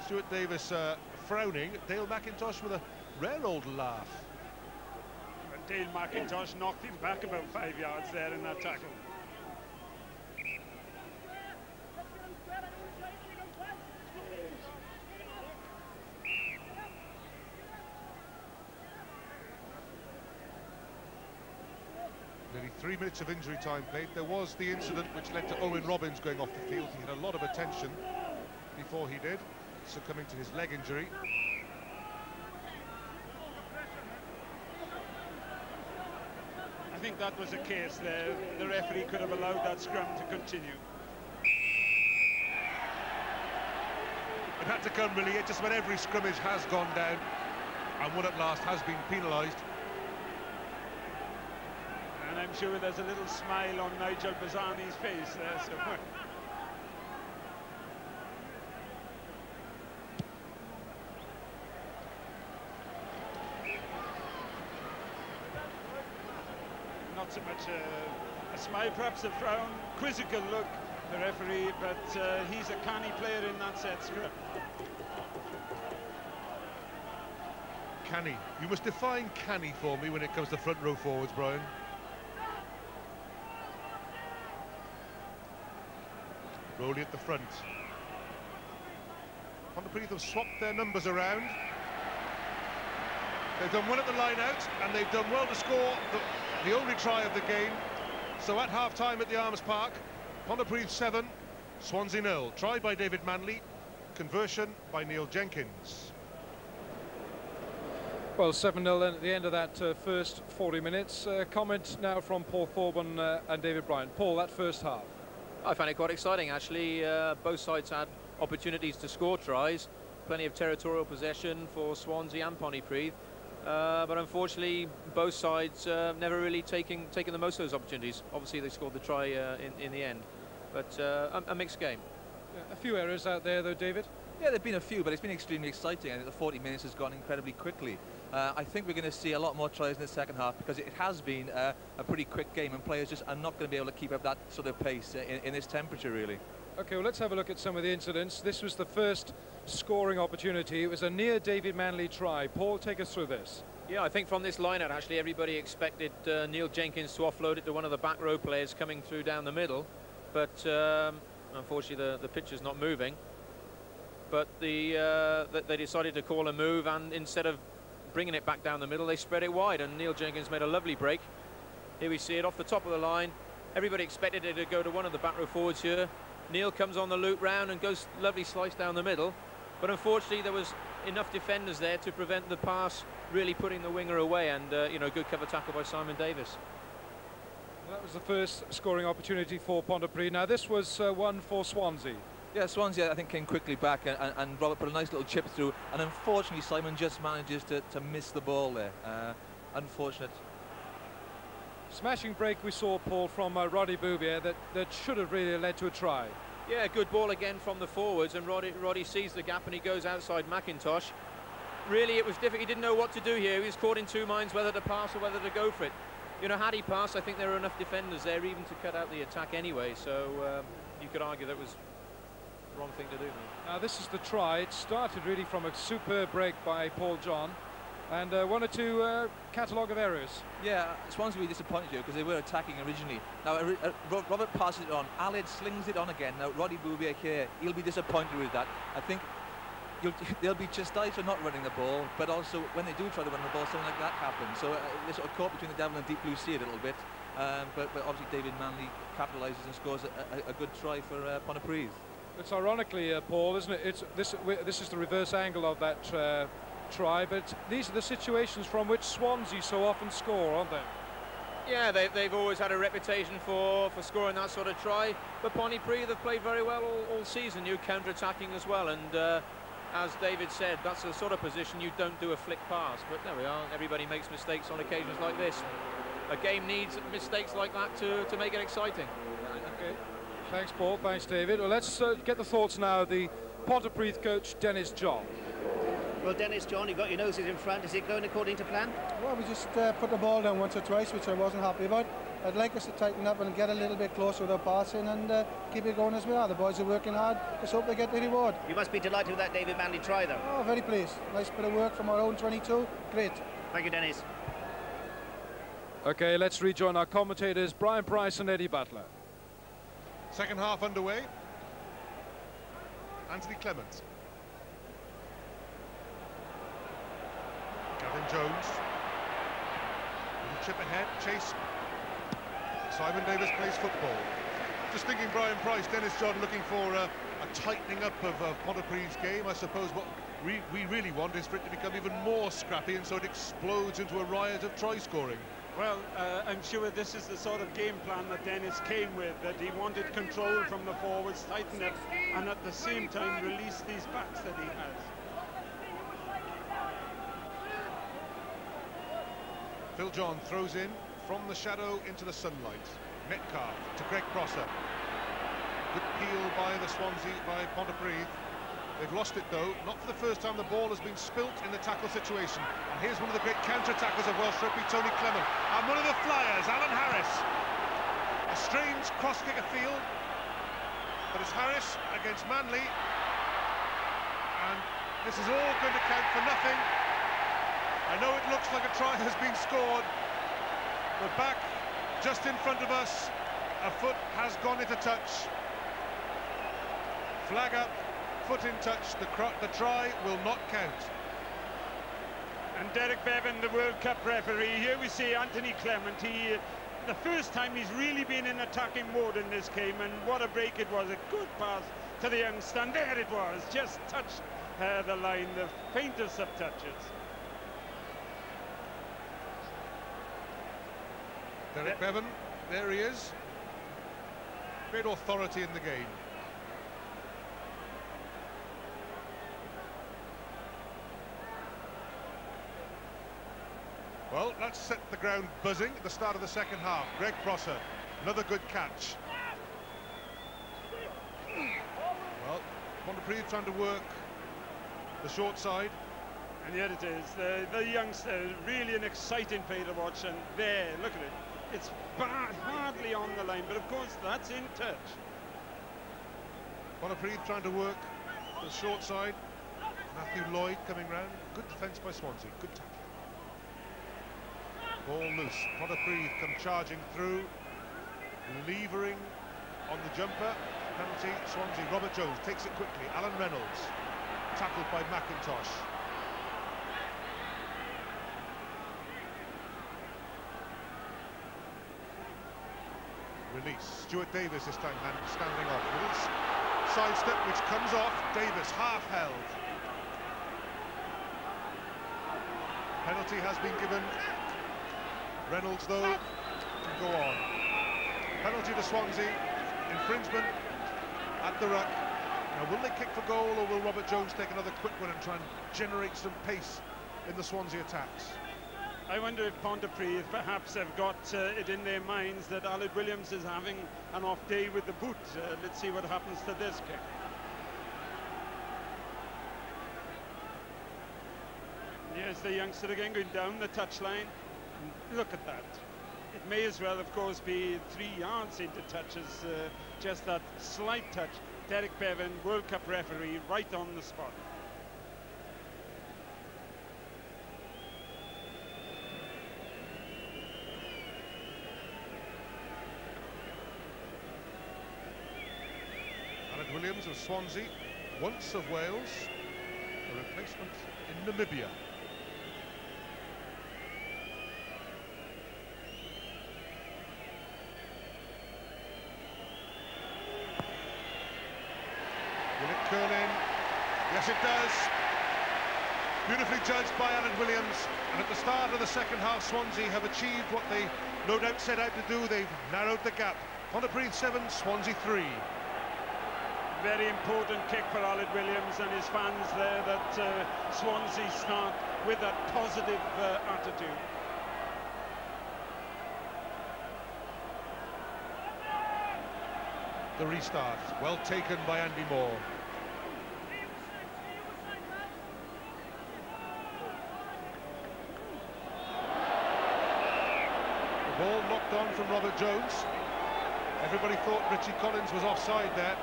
Stuart Davis frowning. Dale McIntosh with a rare old laugh. But Dale McIntosh knocked him back about 5 yards there in that tackle. Nearly 3 minutes of injury time played. There was the incident which led to Owen Robbins going off the field. He had a lot of attention before he did, succumbing to his leg injury. I think that was a case there. The referee could have allowed that scrum to continue. It had to come really just when every scrimmage has gone down, and one at last has been penalised. And I'm sure there's a little smile on Nigel Bazzani's face there somewhere. Not so much a smile, perhaps a frown, quizzical look, the referee, but he's a canny player in that set scrum. Canny. You must define canny for me when it comes to front row forwards, Brian. Rowley at the front. Pontypridd have swapped their numbers around. They've done well at the line out, and they've done well to score the only try of the game. So at half-time at the Arms Park, Pontypridd 7, Swansea 0. Try by David Manley, conversion by Neil Jenkins. Well, 7-0 then at the end of that first 40 minutes. Comment now from Paul Thorburn and David Bryant. Paul, that first half. I found it quite exciting, actually. Both sides had opportunities to score tries. Plenty of territorial possession for Swansea and Pontypridd. But unfortunately, both sides never really taking the most of those opportunities. Obviously, they scored the try in the end. But a mixed game. Yeah, a few errors out there, though, David. Yeah, there have been a few, but it's been extremely exciting. I think the 40 minutes has gone incredibly quickly. I think we're going to see a lot more tries in the second half because it has been a pretty quick game, and players just are not going to be able to keep up that sort of pace in this temperature, really. OK, well, let's have a look at some of the incidents. This was the first scoring opportunity. It was a near David Manley try. Paul, take us through this. Yeah, I think from this line-out, actually, everybody expected Neil Jenkins to offload it to one of the back row players coming through down the middle. But unfortunately, the pitch is not moving. But they decided to call a move, and instead of bringing it back down the middle, they spread it wide, and Neil Jenkins made a lovely break. Here we see it off the top of the line. Everybody expected it to go to one of the back row forwards here. Neil comes on the loop round and goes lovely slice down the middle. But unfortunately, there was enough defenders there to prevent the pass really putting the winger away, and you know, good cover tackle by Simon Davis. Well, that was the first scoring opportunity for Pontypridd. Now, this was one for Swansea. Yeah, Swansea, I think, came quickly back, and Robert put a nice little chip through, and unfortunately Simon just manages to miss the ball there. Unfortunate. Smashing break we saw, Paul, from Roddy Bouvier that should have really led to a try. Yeah, good ball again from the forwards, and Roddy sees the gap and he goes outside McIntosh. Really, it was difficult. He didn't know what to do here. He was caught in two minds whether to pass or whether to go for it. You know, had he passed, I think there were enough defenders there even to cut out the attack anyway, so you could argue that was the wrong thing to do. Now, this is the try. It started really from a superb break by Paul John, and one or two catalogue of errors. Yeah, Swansea were disappointed here because they were attacking originally. Now, Robert passes it on. Aled slings it on again. Now, Roddy Bouvier here, he'll be disappointed with that. I think they'll be chastised for not running the ball, but also when they do try to run the ball, something like that happens. So they're sort of caught between the devil and deep blue sea a little bit. But obviously David Manley capitalises and scores a good try for Pontypridd. It's ironically, Paul, isn't it? This is the reverse angle of that try, but these are the situations from which Swansea so often score, aren't they? Yeah, they've always had a reputation for scoring that sort of try, but Pontypridd have played very well all season, counter-attacking as well, and as David said, that's the sort of position you don't do a flick pass, but there we are, everybody makes mistakes on occasions like this. A game needs mistakes like that to make it exciting. Okay. Thanks, Paul. Thanks, David. Well, let's get the thoughts now of the Pontypridd coach, Dennis John. Well, Dennis John, you've got your noses in front. Is it going according to plan? Well, we just put the ball down once or twice, which I wasn't happy about. I'd like us to tighten up and get a little bit closer with our passing and keep it going as we are. The boys are working hard. Let's hope they get the reward. You must be delighted with that David Manley try, though. Oh, very pleased. Nice bit of work from our own 22. Great. Thank you, Dennis. Okay, let's rejoin our commentators, Brian Price and Eddie Butler. Second half underway. Anthony Clement. Gavin Jones. Little chip ahead, chase. Simon Davis plays football. Just thinking, Brian Price, Dennis John looking for a tightening up of Pontypridd's game. I suppose what we really want is for it to become even more scrappy, and so it explodes into a riot of try scoring. Well, I'm sure this is the sort of game plan that Dennis came with, that he wanted control from the forwards, tighten it, and at the same time release these backs that he has. Phil John throws in from the shadow into the sunlight. Metcalf to Greg Prosser. Good peel by the Swansea, by Pontypridd. They've lost it though, not for the first time. The ball has been spilt in the tackle situation. And here's one of the great counter-attackers of Welsh rugby, Tony Clement. And one of the flyers, Alan Harris. A strange cross-kick afield, but it's Harris against Manley. And this is all going to count for nothing. I know it looks like a try has been scored, but back just in front of us, a foot has gone into touch. Flag up, foot in touch, the try will not count. And Derek Bevan, the World Cup referee, here we see Anthony Clement. The first time he's really been in attacking mode in this game, and what a break it was. A good pass to the youngster, and there it was, just touched the line, the faintest of touches. Derek Bevan, there he is. Great authority in the game. Well, that's set the ground buzzing at the start of the second half. Greg Prosser, another good catch. Well, Pontypridd trying to work the short side. And yet it is. The youngster, really an exciting play to watch. And there, look at it. It's hardly on the line, but of course that's in touch. Pontypridd trying to work the short side. Matthew Lloyd coming round. Good defence by Swansea. Good tackle. Ball loose. Pontypridd come charging through. Levering on the jumper. Penalty, Swansea. Robert Jones takes it quickly. Alan Reynolds. Tackled by McIntosh. Release. Stuart Davis this time standing off. Little sidestep which comes off. Davis half held. Penalty has been given. Reynolds though can go on. Penalty to Swansea. Infringement at the ruck. Now will they kick for goal, or will Robert Jones take another quick one and try and generate some pace in the Swansea attacks? I wonder if Pontypridd perhaps have got it in their minds that Aled Williams is having an off day with the boot. Let's see what happens to this kick. Here's the youngster again going down the touchline. Look at that. It may as well, of course, be 3 yards into touches, just that slight touch. Derek Bevan, World Cup referee, right on the spot. Williams of Swansea, once of Wales, a replacement in Namibia. Will it curl in? Yes, it does. Beautifully judged by Alan Williams. And at the start of the second half, Swansea have achieved what they no doubt set out to do. They've narrowed the gap. Pontypridd 7, Swansea 3. Very important kick for Aled Williams and his fans there, that Swansea start with that positive attitude. The restart, well taken by Andy Moore. The Ball knocked on from Robert Jones. Everybody thought Richie Collins was offside there.